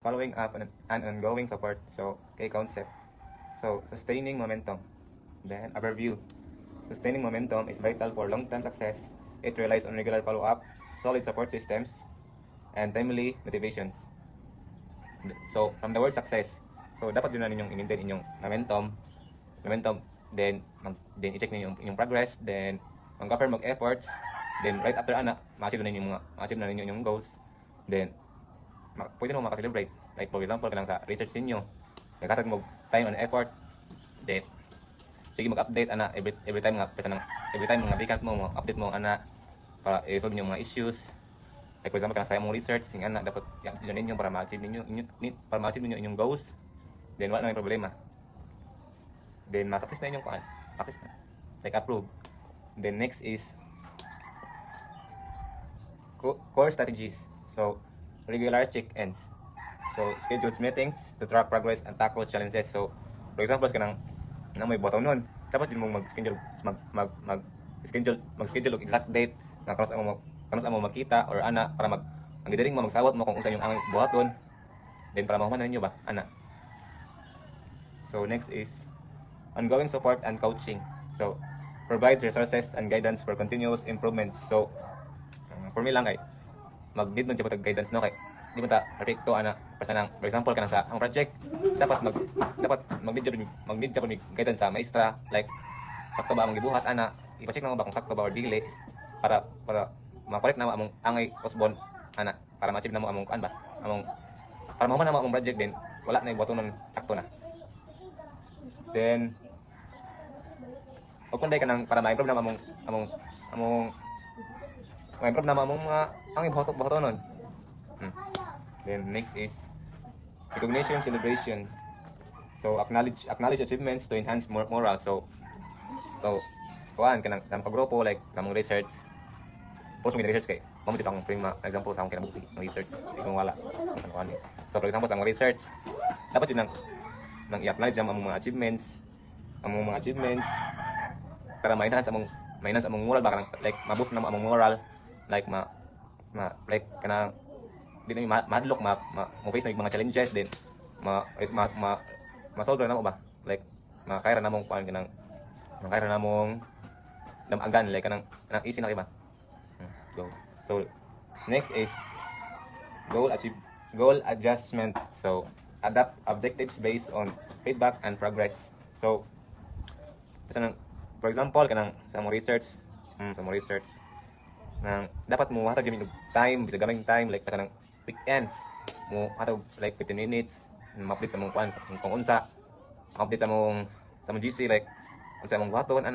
following up on an ongoing support. So, key concept. So, sustaining momentum. Then, overview. Sustaining momentum is vital for long-term success. It relies on regular follow-up, solid support systems, and timely motivations. So, from the word success, so dapat yun na ninyong i-maintain inyong momentum, then i-check niyo yung progress, then mag-affirm efforts, then right after ma-achieve na ninyo yung goals, then pwede mo maka-celebrate. Like for example, kanang sa research ninyo, nagkatag mo time and effort, then sige mag-update every time nga vacant mo update mo para i-solve niyo mga issues. Like for example, kanang sa mong research, sing dapat yan ninyo para ma-achieve ninyo inyong goals. Then wala na may problema. Then ma-success na inyong success na. Like approve. Then next is core strategies. So regular check-ins. So scheduled meetings to track progress and tackle challenges. So for example, kanang may button nun, dapat din mong mag-schedule og exact date na kanus mo makita or para ang gidiring mo magsawat mo kung unsa yung ang buhaton, then para mahuman ninyo ba So next is ongoing support and coaching. So provide resources and guidance for continuous improvements. So for me lang kay mag-need man siya guidance no kay di man ta perfecto for example kanang sa ang project dapat mag-need siya guidance sa maestra, like sakto ba among gibuhat ipa-check na mo ba kung sakto ba or dili para ma-correct na mo among angay usbon para ma-achieve na mo among para mahuman na mo among project, din wala na ibuhaton sakto na. Then open day ka nang para ma-improve na among mga ang ibuhaton. Then next is recognition, celebration. So acknowledge achievements to enhance morale. So kuan kanang pagrupo, like namong research. Post mo research kay mamuti pang prima example sa akong kinabuhi ng research kung wala kuan. So for example sa mga research dapat yun nang i-acknowledge ang mga achievements para ma-enhance among moral ba kanang like ma-boost na among moral, like like kanang di na madlock face na mga challenges, din ma-solve na mo ba, like makaira na mong kuan kanang makaira na mong damagan, like kanang easy na ba. So next is goal adjustment. So adapt objectives based on feedback and progress. So for example kanang sa mo research nang dapat mo hatag gamit time, bisa gamay time, like kanang weekend mo hatag like 15 minutes ma-update sa mong kuan kung unsa update sa mong GC, like unsa mong buhaton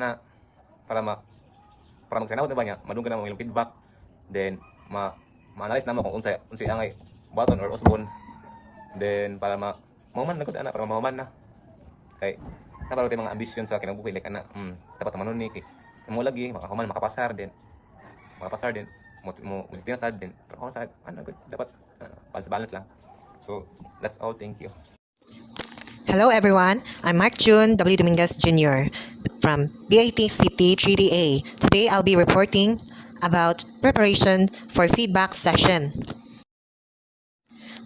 para magsanawat na ba niya madunggan na mo yung feedback, then ma-analyze na mo kung unsa angay buhaton or usbon, then para mahuman na gud para mahuman na kay para tayo mga ambition sa kinabuhi, like dapat manon ni kay mo lagi makahuman makapasar din mo sad din pero sa dapat balance lang. So that's all, thank you. Hello everyone, I'm Mark June W. Dominguez Jr. from BIT City 3DA. Today I'll be reporting about preparation for feedback session.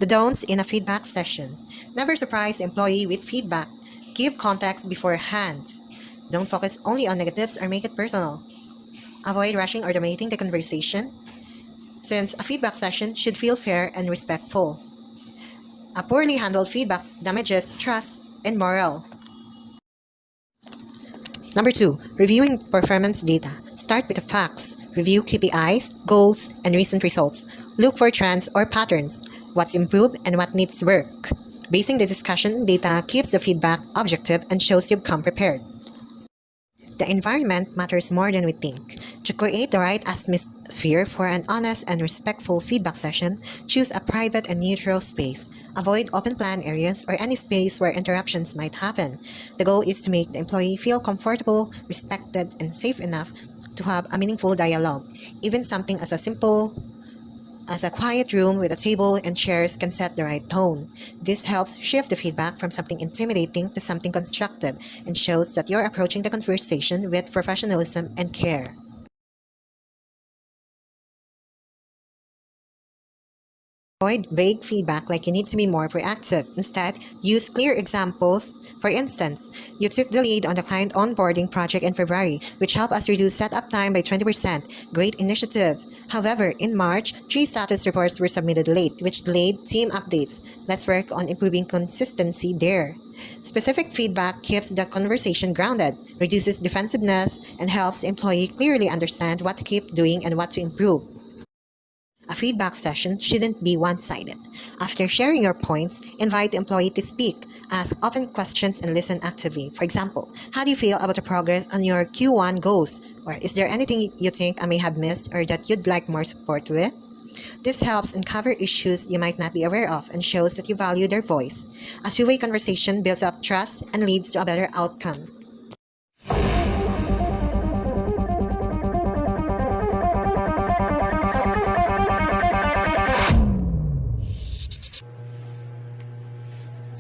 The don'ts in a feedback session. Never surprise the employee with feedback. Give context beforehand. Don't focus only on negatives or make it personal. Avoid rushing or dominating the conversation, since a feedback session should feel fair and respectful. A poorly handled feedback damages trust and morale. Number 2, reviewing performance data. Start with the facts. Review KPIs, goals, and recent results. Look for trends or patterns. What's improved and what needs work. Basing the discussion data keeps the feedback objective and shows you've come prepared. The environment matters more than we think. To create the right atmosphere for an honest and respectful feedback session, choose a private and neutral space. Avoid open plan areas or any space where interruptions might happen. The goal is to make the employee feel comfortable, respected, and safe enough to have a meaningful dialogue. Even something as simple as a quiet room with a table and chairs can set the right tone. This helps shift the feedback from something intimidating to something constructive and shows that you're approaching the conversation with professionalism and care. Avoid vague feedback like you need to be more proactive. Instead, use clear examples. For instance, you took the lead on the client onboarding project in February, which helped us reduce setup time by 20%. Great initiative. However, in March, 3 status reports were submitted late, which delayed team updates. Let's work on improving consistency there. Specific feedback keeps the conversation grounded, reduces defensiveness, and helps the employee clearly understand what to keep doing and what to improve. A feedback session shouldn't be one-sided. After sharing your points, invite the employee to speak. Ask open questions and listen actively. For example, how do you feel about the progress on your Q1 goals? Or is there anything you think I may have missed or that you'd like more support with? This helps uncover issues you might not be aware of and shows that you value their voice. A two-way conversation builds up trust and leads to a better outcome.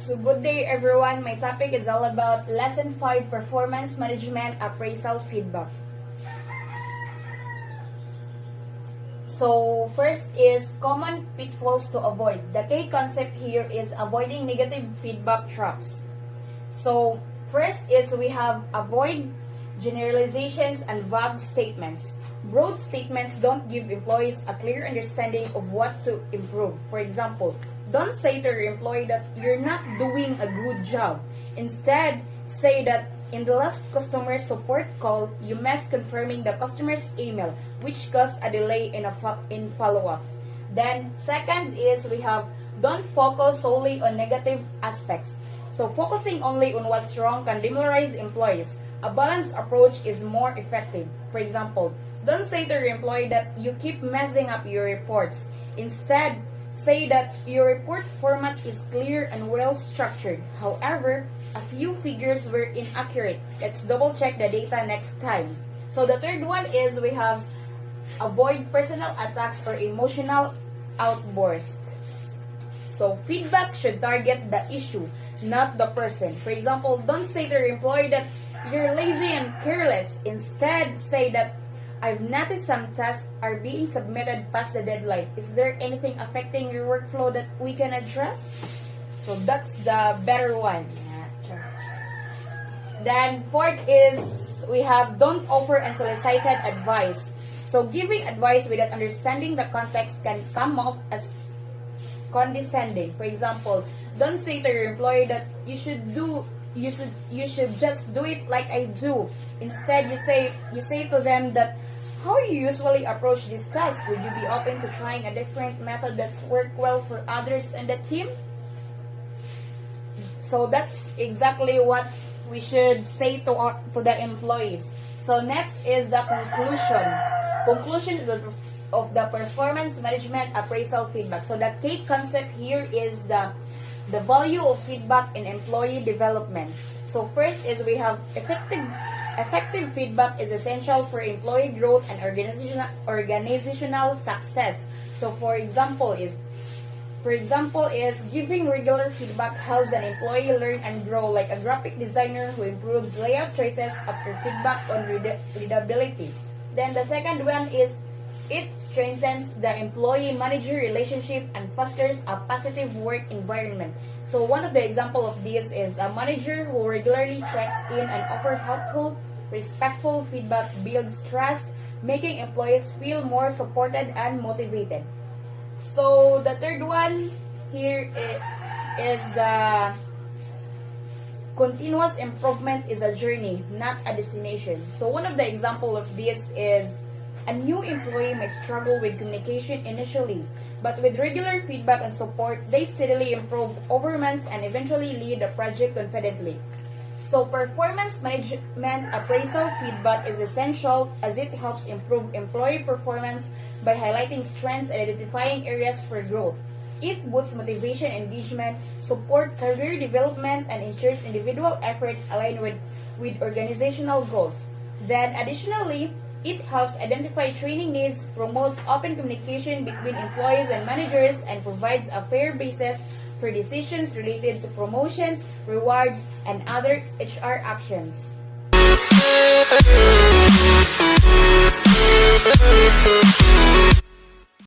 So good day everyone, my topic is all about Lesson 5 Performance Management Appraisal Feedback. So first is common pitfalls to avoid. The key concept here is avoiding negative feedback traps. So first is we have avoid generalizations and vague statements. Broad statements don't give employees a clear understanding of what to improve. For example, don't say to your employee that you're not doing a good job. Instead, say that in the last customer support call, you missed confirming the customer's email, which caused a delay in follow-up. Then, second is we have don't focus solely on negative aspects. So, focusing only on what's wrong can demoralize employees. A balanced approach is more effective. For example, don't say to your employee that you keep messing up your reports. Instead, say that your report format is clear and well structured. However, a few figures were inaccurate. Let's double check the data next time. So the third one is we have avoid personal attacks or emotional outbursts. So feedback should target the issue, not the person. For example, don't say to your employee that you're lazy and careless. Instead, say that I've noticed some tasks are being submitted past the deadline. Is there anything affecting your workflow that we can address? So that's the better one. Then fourth is we have don't offer unsolicited advice. So giving advice without understanding the context can come off as condescending. For example, don't say to your employee that you should just do it like I do. Instead, you say to them that how you usually approach this task. Would you be open to trying a different method that's worked well for others in the team? So that's exactly what we should say to the employees. So next is the conclusion. Conclusion of the performance management appraisal feedback. So the key concept here is the value of feedback in employee development. So first is we have effective feedback is essential for employee growth and organizational success. So for example is giving regular feedback helps an employee learn and grow, like a graphic designer who improves layout choices after feedback on readability. Then the second one is it strengthens the employee-manager relationship and fosters a positive work environment. So one of the example of this is a manager who regularly checks in and offers helpful, respectful feedback builds trust, making employees feel more supported and motivated. So the third one here is the continuous improvement is a journey, not a destination. So one of the example of this is a new employee may struggle with communication initially, but with regular feedback and support, they steadily improve over months and eventually lead the project confidently. So performance management appraisal feedback is essential as it helps improve employee performance by highlighting strengths and identifying areas for growth. It boosts motivation, engagement, support career development, and ensures individual efforts align with organizational goals. Then additionally, it helps identify training needs, promotes open communication between employees and managers, and provides a fair basis for decisions related to promotions, rewards, and other HR actions.